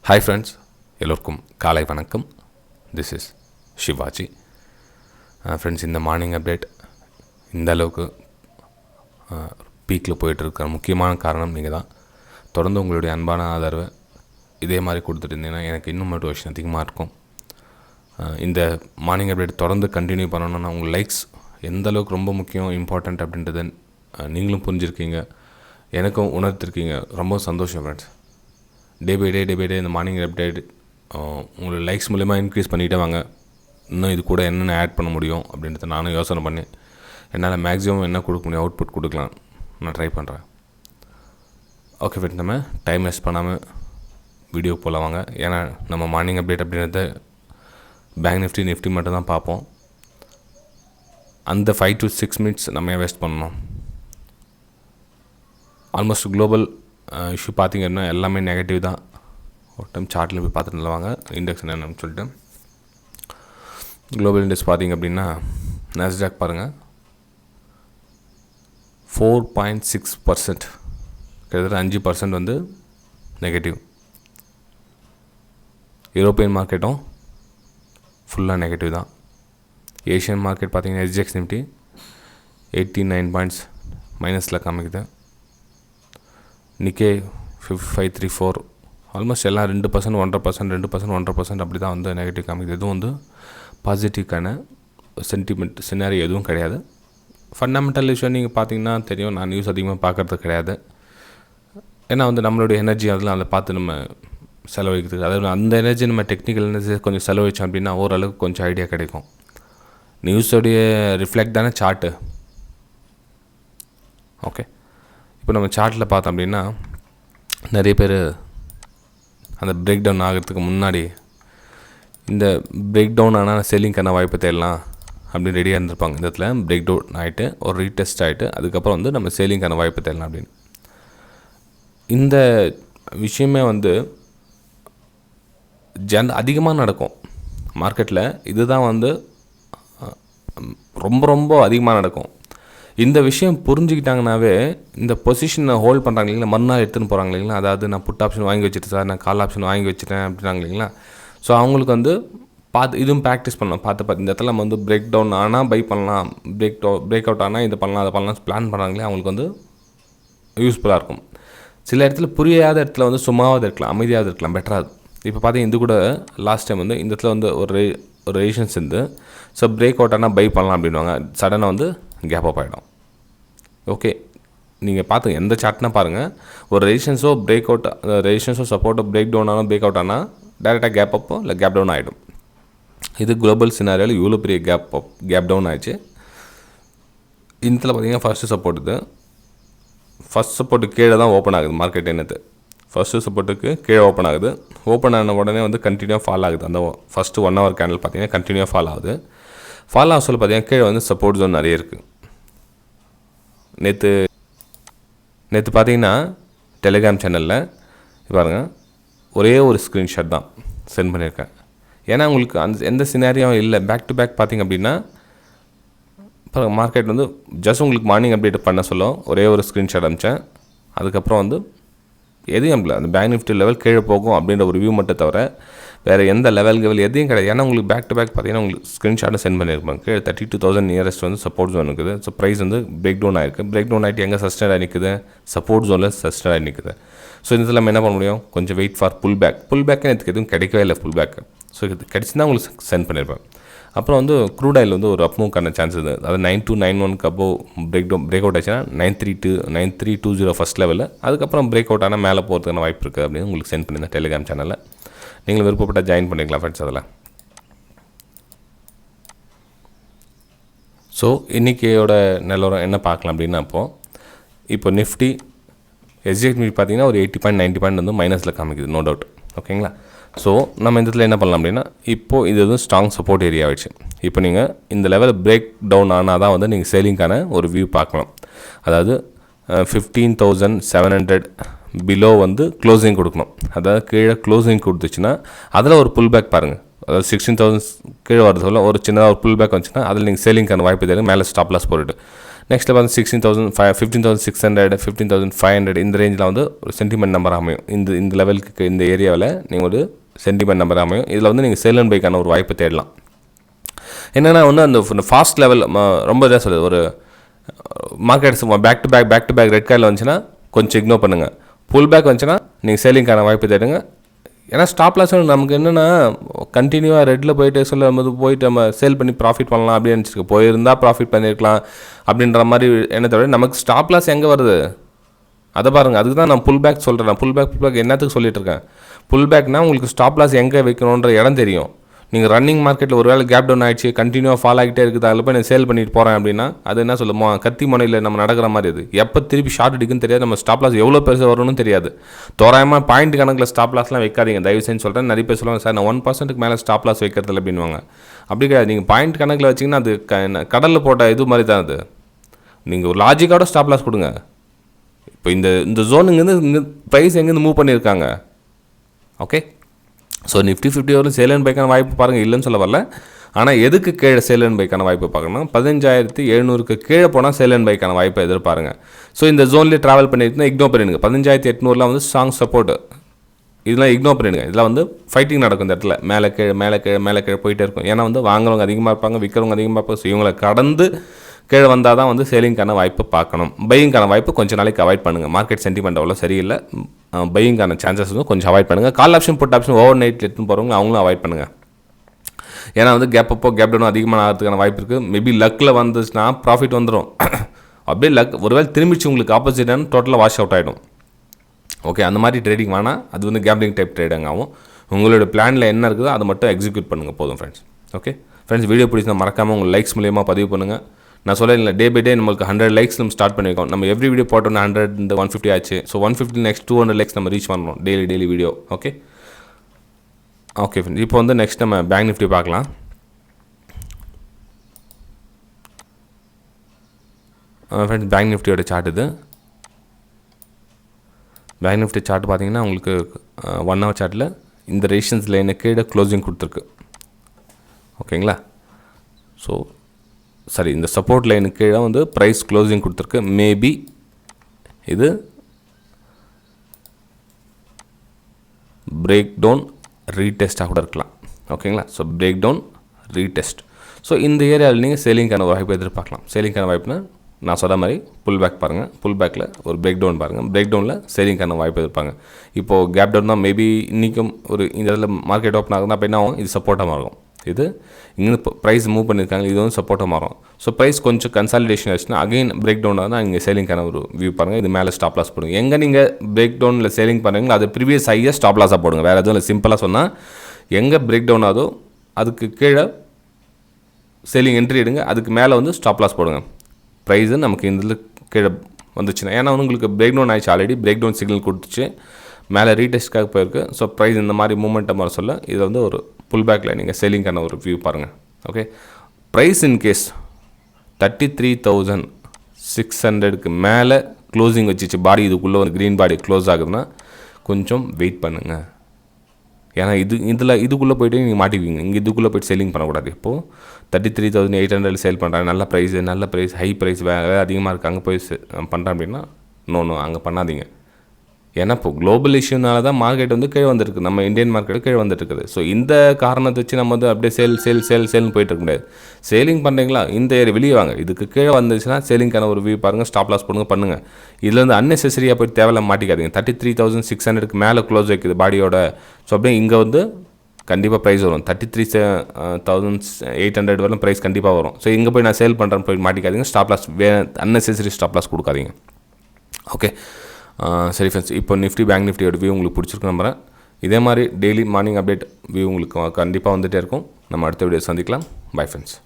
Hi friends, எல்லோருக்கும் காலை வணக்கம். This is Shivaji. Friends, இந்த மார்னிங் அப்டேட் இந்த அளவுக்கு பீக்கில் போயிட்டுருக்கிற முக்கியமான காரணம் நீங்கள் தான். தொடர்ந்து உங்களுடைய அன்பான ஆதரவை இதே மாதிரி கொடுத்துட்டு இருந்தீங்கன்னா எனக்கு இன்னும் மோட்டிவேஷன் அதிகமாக இருக்கும். இந்த மார்னிங் அப்டேட் தொடர்ந்து கண்டினியூ பண்ணணுன்னா உங்கள் லைக்ஸ் எந்த அளவுக்கு ரொம்ப முக்கியம் இம்பார்ட்டண்ட் அப்படின்றத நீங்களும் புரிஞ்சுருக்கீங்க, எனக்கும் உணர்த்திருக்கீங்க. ரொம்ப சந்தோஷம் ஃப்ரெண்ட்ஸ். டே பை டே இந்த மார்னிங் அப்டேட் உங்களோட லைக்ஸ் மூலிமா இன்க்ரீஸ் பண்ணிகிட்டே வாங்க. இன்னும் இது கூட என்னென்ன ஆட் பண்ண முடியும் அப்படின்றத நானும் யோசனை பண்ணி என்னால் மேக்ஸிமம் என்ன கொடுக்க முடியும் அவுட்புட் கொடுக்கலாம் நான் ட்ரை பண்ணுறேன். ஓகே ஃப்ரெண்ட்ஸ், நம்ம டைம் வேஸ்ட் பண்ணாமல் வீடியோ போகலாம் வாங்க. ஏன்னா நம்ம மார்னிங் அப்டேட் அப்படின்றத பேங்க் நிஃப்டி மட்டும் தான் பார்ப்போம். அந்த 5 to 6 minutes நம்ம ஏன் வேஸ்ட் பண்ணணும்? ஆல்மோஸ்ட் குளோபல் இஷ்யூ பார்த்திங்கன்னா எல்லாமே நெகட்டிவ் தான். ஒரு டைம் சார்ட்டில் போய் பார்த்துட்டு வாங்க இண்டெக்ஸ் என்னென்னு சொல்லிட்டு. குளோபல் இண்டெக்ஸ் பார்த்திங்க அப்படின்னா நாஸ்டாக் பாருங்கள் 4.6%, கிட்டத்தட்ட 5% வந்து நெகட்டிவ். யூரோப்பியன் மார்க்கெட்டும் ஃபுல்லாக நெகட்டிவ் தான். ஏஷியன் மார்க்கெட் பார்த்திங்கன்னா எஸ்ஜிஎக்ஸ் நிஃப்டி 89 பாயிண்ட்ஸ் மைனஸில் காமிக்குது. நிக்கே 5534 ஆல்மோஸ்ட் எல்லாம் 2%, 1%, 2%, 1% அப்படி தான் வந்து நெகட்டிவ் காமிக்குது. எதுவும் வந்து பாசிட்டிவ்க்கான சென்டிமெண்ட் சினாரி எதுவும் கிடையாது. ஃபண்டமெண்டல் இஷ்யூ நீங்கள் பார்த்தீங்கன்னா தெரியும், நான் நியூஸ் அதிகமாக பார்க்குறது கிடையாது. ஏன்னா வந்து நம்மளுடைய எனர்ஜி அதெல்லாம் அதை பார்த்து நம்ம செலவழிக்கிறதுக்கு, அதாவது அந்த எனர்ஜி நம்ம டெக்னிக்கல் எனர்ஜி கொஞ்சம் செலவழிச்சோம் அப்படின்னா ஓரளவுக்கு கொஞ்சம் ஐடியா கிடைக்கும். நியூஸோடைய ரிஃப்ளெக்ட் தானே சார்ட்டு. ஓகே, இப்போ நம்ம சார்ட்டில் பார்த்தோம் அப்படின்னா நிறைய பேர் அந்த பிரேக் டவுன் ஆகிறதுக்கு முன்னாடி இந்த பிரேக் டவுன் ஆனால் செல்லிங்க்கான வாய்ப்பு தேடலாம் அப்படின்னு ரெடியாக இருந்திருப்பாங்க. இந்த இடத்துல பிரேக் டவுன் ஆகிட்டு ஒரு ரீடெஸ்ட் ஆகிட்டு அதுக்கப்புறம் வந்து நம்ம செல்லிங்க்கான வாய்ப்பு தேடலாம் அப்படின்னு. இந்த விஷயமே வந்து அதிகமாக நடக்கும் மார்க்கெட்டில். இதுதான் வந்து ரொம்ப ரொம்ப அதிகமாக நடக்கும். இந்த விஷயம் புரிஞ்சுக்கிட்டாங்கனாவே இந்த பொசிஷனை ஹோல்ட் பண்ணுறாங்க இல்லைங்களா, மறுநாள் எடுத்துன்னு போகிறாங்க இல்லைங்களா. அதாவது நான் புட் ஆப்ஷன் வாங்கி வச்சுட்டேன் சார், நான் கால் ஆப்ஷன் வாங்கி வச்சுட்டேன் அப்படின்னாங்க இல்லைங்களா. ஸோ அவங்களுக்கு வந்து இதுவும் ப்ராக்டிஸ் பண்ணலாம். பார்த்து இந்த இடத்துல நம்ம வந்து பிரேக் டவுன் ஆனால் பை பண்ணலாம், பிரேக் அவுட் ஆனால் இதை பண்ணலாம் அதை பண்ணலாம் பிளான் பண்ணுறாங்களே, அவங்களுக்கு வந்து யூஸ்ஃபுல்லாக இருக்கும். சில இடத்துல புரியாத இடத்துல வந்து சும்மாவது இருக்கலாம், அமைதியாவது இருக்கலாம், பெட்டராக. இப்போ பார்த்தீங்கன்னா இது கூட லாஸ்ட் டைம் வந்து இந்த இடத்துல வந்து ஒரு ரெசிஸ்டன்ஸ் இருந்து ஸோ பிரேக் அவுட் ஆனால் பை பண்ணலாம் அப்படின்வாங்க. சடனாக வந்து கேப் அப் ஆகிடும். ஓகே, நீங்கள் பார்த்துங்க எந்த சார்ட்னா பாருங்கள், ஒரு ரெசிஸ்டன்ஸோ பிரேக் அவுட், ரெசிஸ்டன்ஸோ சப்போர்ட்டோ பிரேக் டவுன் ஆனால் பிரேக் அவுட் ஆனால் டேரெக்டாக கேப் அப்போ இல்லை கேப் டவுன் ஆகிடும். இது குளோபல் சினாரியோவில் இவ்வளோ பெரிய கேப் டவுன் ஆகிடுச்சு. இதில் பார்த்தீங்கன்னா ஃபஸ்ட்டு சப்போர்ட் இது, ஃபஸ்ட் சப்போர்ட்டுக்கு கீழே தான் ஓப்பன் ஆகுது மார்க்கெட். என்னது ஃபஸ்ட்டு சப்போர்ட்டுக்கு கீழே ஓப்பன் ஆகுது. ஓப்பன் ஆன உடனே வந்து கண்டினியூவாக ஃபால் ஆகுது. அந்த ஃபஸ்ட்டு 1 hour கேண்டில் பார்த்தீங்கன்னா கண்டினியூவாக ஃபால் ஆகுது. ஃபால் ஆக சொல்ல பார்த்தீங்கன்னா கீழே வந்து சப்போர்ட் ஜோன் நிறைய இருக்குது. நேற்று பார்த்தீங்கன்னா டெலிகிராம் சேனலில் பாருங்கள் ஒரே ஒரு ஸ்க்ரீன்ஷாட் தான் சென்ட் பண்ணியிருக்கேன். ஏன்னா உங்களுக்கு எந்த சினாரியும் இல்லை. பேக் டு பேக் பார்த்திங்க அப்படின்னா இப்போ மார்க்கெட் வந்து ஜஸ்ட் உங்களுக்கு மார்னிங் அப்டேட் பண்ண சொல்ல ஒரே ஒரு ஸ்க்ரீன்ஷாட் அனுப்பிச்சேன். அதுக்கப்புறம் வந்து எதையும் இல்லை, அந்த பேங்க் நிஃப்டி லெவல் கீழே போகும் அப்படின்ற ஒரு வியூ மட்டும் தவிர வேறு எந்த லெவல் எதையும் கிடையாது. ஏன்னா உங்களுக்கு பேக் டு பேக் பார்த்தீங்கன்னா உங்களுக்கு ஸ்க்ரீன்ஷாட்டை சென்ட் பண்ணியிருப்பாங்க. கீழே 32,000 நியரஸ்ட் வந்து சப்போர்ட் ஜோன் இருக்குது. ஸோ ப்ரைஸ் வந்து பிரேக் டவுன் ஆகிருக்கு. பிரேக் டவுன் ஆகிட்டு எங்கே சஸ்டனாக நிற்குது, சப்போர்ட் ஜோனில் சஸ்டனாக நிற்குது. ஸோ இதில் நம்ம என்ன பண்ண முடியும், கொஞ்சம் வெயிட் ஃபார் புல் பேக் எனக்கு எதுவும் கிடைக்கவே இல்லை புல் பேக். ஸோ இது கிடச்சின்னா உங்களுக்கு சென்ட் பண்ணியிருப்பேன். அப்புறம் வந்து க்ரூட் ஆயில் வந்து ஒரு அப்மூவ்க்கான சான்ஸ் இருக்குது. அதாவது 9291 அப்போ பிரேக் அவுட் ஆச்சுன்னா 9320 ஃபஸ்ட் லெவலில், அதுக்கப்புறம் பிரேக் அவுட் ஆனால் மேலே போகிறதுக்கான வாய்ப்பு இருக்குது அப்படின்னு உங்களுக்கு சென்ட் பண்ணியிருந்தேன் டெலிகிராம் சேனலில். நீங்கள் விருப்பப்பட்ட ஜாயின் பண்ணிக்கலாம் ஃப்ரெண்ட்ஸ் அதில். ஸோ இன்றைக்கியோட நிலவரம் என்ன பார்க்கலாம் அப்படின்னா, இப்போ நிஃப்டி எஸ்ஜிஎக்ஸ் நிஃப்டி பார்த்தீங்கன்னா ஒரு 80 பாயிண்ட் 90 பாயிண்ட் வந்து மைனஸில் காமிக்குது, நோ டவுட். ஓகேங்களா. ஸோ நம்ம இந்த இடத்துல என்ன பண்ணலாம் அப்படின்னா, இப்போது இது வந்து ஸ்ட்ராங் சப்போர்ட் ஏரியா ஆகிடுச்சு. இப்போ நீங்கள் இந்த லெவல் பிரேக் டவுன் ஆனால் தான் வந்து நீங்கள் சேலிங்கான ஒரு வியூ பார்க்கலாம். அதாவது 15,700 பிலோ வந்து க்ளோசிங் கொடுக்கணும். அதாவது கீழே க்ளோசிங் கொடுத்துச்சுன்னா அதில் ஒரு புல் பேக் பாருங்கள். அதாவது 16,000 கீழே வரது சொல்ல ஒரு சின்னதாக ஒரு புல் பேக் வந்துச்சுன்னா அதில் நீங்கள் சேலிங்கான வாய்ப்பு தெரியும். மேலே ஸ்டாப் லாஸ் போட்டுட்டு நெக்ஸ்ட்டில் வந்து 15,600 15,500 இந்த ரேஞ்சில் வந்து ஒரு சென்டிமெண்ட் நம்பர் அமையும். இந்த லெவலுக்கு இந்த ஏரியாவில் நீங்கள் ஒரு சென்டிமெண்ட் நம்பர் அமையும். இதில் வந்து நீங்கள் செல் அண்ட் பைக்கான ஒரு வாய்ப்பு தேடலாம். என்னென்னா வந்து அந்த ஃபாஸ்ட் லெவல் ரொம்ப இதாக சொல்லுது, ஒரு markets back to back red கார்டில் வந்துச்சுன்னா கொஞ்சம் இக்னோர் பண்ணுங்கள். புல் பேக் வந்துச்சுன்னா நீங்கள் சேலிங்கான வாய்ப்பு தேடுங்க. ஏன்னா ஸ்டாப் லாஸ் நமக்கு என்னென்னா கண்டினியூவாக ரெட்டில் போயிட்டு நம்ம சேல் பண்ணி ப்ராஃபிட் பண்ணலாம் அப்படின்னு நினச்சிருக்கு. போயிருந்தால் ப்ராஃபிட் பண்ணியிருக்கலாம் அப்படின்ற மாதிரி என்னத்தை விட நமக்கு ஸ்டாப் லாஸ் எங்கே வருது அதை பாருங்கள். அதுக்கு தான் நான் புல் பேக் சொல்கிறேன். நான் புல் பேக் என்னத்துக்கு சொல்லிட்டு இருக்கேன். புல் பேக்னால் உங்களுக்கு ஸ்டாப் லாஸ் எங்கே வைக்கணுன்ற இடம் தெரியும். நீங்கள் ரன்னிங் மார்க்கெட்டில் ஒரு வேளை கேப் டவுன் ஆகிடுச்சு, கண்டினியூவாக ஃபால் ஆகிட்டே இருக்குது, அதில் போய் நான் சேல் பண்ணிட்டு போகிறேன் அப்படின்னா அது என்ன சொல்லுமோ கத்தி முனையில் நம்ம நடக்கிற மாதிரி. அது எப்போ திருப்பி ஷார்ட் அடிக்குன்னு தெரியாது, நம்ம ஸ்டாப் லாஸ் எவ்வளோ பெருசாக வரணும்னு தெரியாது. தோராயமாக பாயிண்ட் கணக்கில் ஸ்டாப் லாஸ்லாம் வைக்காதீங்க தயவு செஞ்சு சொல்கிறேன். நிறைய பேர் சொல்லுவாங்க சார் நான் 1% மேலே ஸ்டாப் லாஸ் வைக்கிறதில்ல அப்படின்வாங்க. அப்படி கிடையாது. நீங்கள் பாயிண்ட் கணக்கில் வச்சிங்கன்னா அது கடலில் போட்ட இது மாதிரி தான். அது நீங்கள் ஒரு லாஜிக்கோட ஸ்டாப் லாஸ் கொடுங்க. இப்போ இந்த ஜோனுங்கேருந்து இங்கே ப்ரைஸ் எங்கேருந்து மூவ் பண்ணியிருக்காங்க. ஓகே, ஸோ நிஃப்டி 50 வரும் சேல் அண்ட் பைக்கான வாய்ப்பு பாருங்கள், இல்லைன்னு சொல்ல வரல. ஆனால் எதுக்கு கீழே சேல் அண்ட் பைக்கான வாய்ப்பு பார்க்கணும், 15,700க்கு கீழே போனால் சேல் அண்ட் பைக்கான வாய்ப்பை எதிர்பாருங்க. ஸோ இந்த ஜோன்லேயே ட்ராவல் பண்ணிட்டுனா இக்னோர் பண்ணிடுங்க. 15,800லாம் வந்து ஸ்ட்ராங் சப்போர்ட்டு, இதெல்லாம் இக்னோர் பண்ணிடுங்க. இதெல்லாம் வந்து ஃபைட்டிங் நடக்கும் இந்த இடத்துல, மேலே கீழே போயிட்டே இருக்கும். ஏன்னா வந்து வாங்குறவங்க அதிகமாக இருப்பாங்க, விற்கிறவங்க அதிகமாக இருப்பாங்க. ஸோ இவங்களை கடந்து கீழே வந்தால் தான் வந்து சேலிங்கான வாய்ப்பு பார்க்கணும். பையிங்கான வாய்ப்பு கொஞ்சம் நாளைக்கு அவாய்ட் பண்ணுங்கள். மார்க்கெட் சென்டிமெண்ட் அவ்வளோ சரியில்லை. பையிங்கான சான்சஸ் வந்து கொஞ்சம் அவாய்ட் பண்ணுங்கள். Call option put option overnight எடுத்துன்னு போகிறவங்க அவங்களும் அவாய்ட் பண்ணுங்கள். ஏன்னா வந்து கேப் டவுன் அதிகமாக ஆகிறதுக்கான வாய்ப்பு இருக்குது. மேபி லக்கில் வந்துச்சுன்னா ப்ராஃபிட் வந்துடும். அப்படியே லக் ஒருவேளை திரும்பிச்சு உங்களுக்கு ஆப்போசிட்டான டோட்டலாக வாஷ் அவுட் ஆகிடும். ஓகே, அந்த மாதிரி ட்ரேடிங் வேணால், அது வந்து கேம்பிளிங் டைப் ட்ரேடிங் ஆகும். உங்களோட பிளானில் என்ன இருக்குதோ அதை மட்டும் எக்ஸிக்யூட் பண்ணுங்கள் போதும் ஃப்ரெண்ட்ஸ். ஓகே ஃப்ரெண்ட்ஸ், வீடியோ பிடிச்சா மறக்காமல் உங்கள் லைக்ஸ் மூலியமாக பதிவு பண்ணுங்கள். நான் சொல்ல டே பை டே நம்மளுக்கு 100 லைக்ஸ் நம்ம ஸ்டார்ட் பண்ணியிருக்கோம். நம்ம எவ்ரி வீடியோ போட்டோன்னா 100 இந்த 150 ஆச்சு. ஸோ 150 நெக்ஸ்ட் 200 லைக்ஸ் நம்ம ரீச் பண்ணுறோம் டெய்லி வீடியோ. ஓகே ஃப்ரெண்ட்ஸ், இப்போ வந்து நெக்ஸ்ட் நம்ம பேங்க் நிஃப்டி பார்க்கலாம். ஃப்ரெண்ட்ஸ், பேங்க் நிஃப்டியோட சார்ட் இது. பேங்க் நிஃப்டி சார்ட் பார்த்தீங்கன்னா உங்களுக்கு 1 ஹவர் சார்ட்டில் இந்த ரேஷன்ஸ் லைனை கீழே க்ளோசிங் கொடுத்துருக்கு. ஓகேங்களா, ஸோ சரி, இந்த சப்போர்ட் லைனுக்கு கீழே வந்து ப்ரைஸ் க்ளோசிங் கொடுத்துருக்கு. மேபி இது பிரேக் டவுன் ரீடெஸ்ட்டாக கூட இருக்கலாம். ஓகேங்களா, so break down retest. So இந்த ஏரியாவில் நீங்கள் சேலிங்கான வாய்ப்பு எதிர்பார்க்கலாம். சேலிங்கான வாய்ப்புனா நான் சொன்ன மாதிரி புல் பேக் பாருங்கள். புல் பேக்கில் ஒரு பிரேக் டவுன் பாருங்கள். பிரேக் டவுனில் சேலிங்கான வாய்ப்பு எதிர்ப்பாங்க. இப்போது கேப் டவுன் தான் மேபி இன்றைக்கும் ஒரு இந்த இடத்துல மார்க்கெட் ஓப்பன் ஆகுதுன்னா அப்போ என்ன ஆகும், இது சப்போர்ட்டாக மாறும். இது இங்கே ப்ரைஸ் மூவ் பண்ணியிருக்காங்க, இது வந்து சப்போர்ட்டாக மாறும். ஸோ ப்ரைஸ் கொஞ்சம் கன்சாலிடேஷன் ஆச்சுன்னா அகைன் பிரேக் டவுனாக தான் நீங்கள் சேலிங்கான ஒரு வியூ பாருங்கள். இது மேலே ஸ்டாப் லாஸ் போடுங்க. எங்கே நீங்கள் பிரேக் டவுனில் சேலிங் பண்ணுறீங்களோ அது ப்ரீவியஸ் ஹையாக ஸ்டாப் லாஸாக போடுங்க. வேறு எதுவும் இல்லை. சிம்பிளாக சொன்னால் எங்கே பிரேக் டவுன் ஆகுதோ அதுக்கு கீழே சேலிங் என்ட்ரி எடுங்க, அதுக்கு மேலே வந்து ஸ்டாப் லாஸ் போடுங்க. ப்ரைஸு நமக்கு இந்த கீழே வந்துச்சுன்னா, ஏன்னா வந்து உங்களுக்கு பிரேக் டவுன் ஆகிடுச்சு, ஆல்ரெடி பிரேக் டவுன் சிக்னல் கொடுத்துச்சு, மேலே ரீடெஸ்ட்காக போயிருக்கு. ஸோ ப்ரைஸ் இந்த மாதிரி மூமெண்ட்டை மாதிரி சொல்ல இது வந்து ஒரு புல் பேக்கில் நீங்கள் சேலிங்கான ஒரு வியூ பாருங்கள். ஓகே, ப்ரைஸ் இன்கேஸ் 33,600க்கு மேலே க்ளோசிங் வச்சிச்சு, பாடி இதுக்குள்ளே ஒரு க்ரீன் பாடி க்ளோஸ் ஆகுதுன்னா கொஞ்சம் வெயிட் பண்ணுங்கள். ஏன்னா இதுக்குள்ளே போய்ட்டு நீங்கள் மாட்டிக்குவீங்க. இங்கே இதுக்குள்ளே போய்ட்டு செல்லிங் பண்ணக்கூடாது. இப்போது 33,800 சேல் பண்ணுறாங்க, நல்ல ப்ரைஸ் ஹை ப்ரைஸ் வேறு அதிகமாக இருக்குது, அங்கே போய் பண்ணுறேன் அப்படின்னா நோ அங்கே பண்ணாதீங்க. ஏன்னா இப்போ குளோபல் இஷ்யூனால தான் மார்க்கெட் வந்து கீழே வந்துருக்கு, நம்ம இந்தியன் மார்க்கெட்டு கீழே வந்துட்டுருக்குது. ஸோ இந்த காரணத்தை வச்சு நம்ம வந்து அப்படியே சேல்னு போயிட்டு இருக்க முடியாது. சேலிங் பண்ணுறீங்களா, இந்த ஏரியா வெளியே வாங்க, இதுக்கு கீழே வந்துச்சுன்னா சேலிங்கான ஒரு வியூ பாருங்கள், ஸ்டாப் லாஸ் பண்ணுங்கள். இதில் வந்து அன்னெசரியாக போய் தேவையில்ல மாட்டிக்காதீங்க. 33,600க்கு மேலே க்ளோஸ் வைக்குது பாடியோட. ஸோ அப்படியே இங்கே வந்து கண்டிப்பாக ப்ரைஸ் வரும். 33,800 வரலும் ப்ரைஸ் கண்டிப்பாக வரும். ஸோ இங்கே போய் நான் சேல் பண்ணுறேன்னு போய் மாட்டிக்காதீங்க. Stop loss unnecessary stop loss கொடுக்காதீங்க. ஓகே சரி ஃப்ரெண்ட்ஸ், இப்போ நிஃப்டி பேங்க் நிஃப்டியோட வியூ உங்களுக்கு பிடிச்சிருக்கு நம்புறேன். இதே மாதிரி டெய்லி மார்னிங் அப்டேட் வியூ உங்களுக்கு கண்டிப்பாக வந்துகிட்டே இருக்கும். நம்ம அடுத்த வீடியோ சந்திக்கலாம். Bye friends.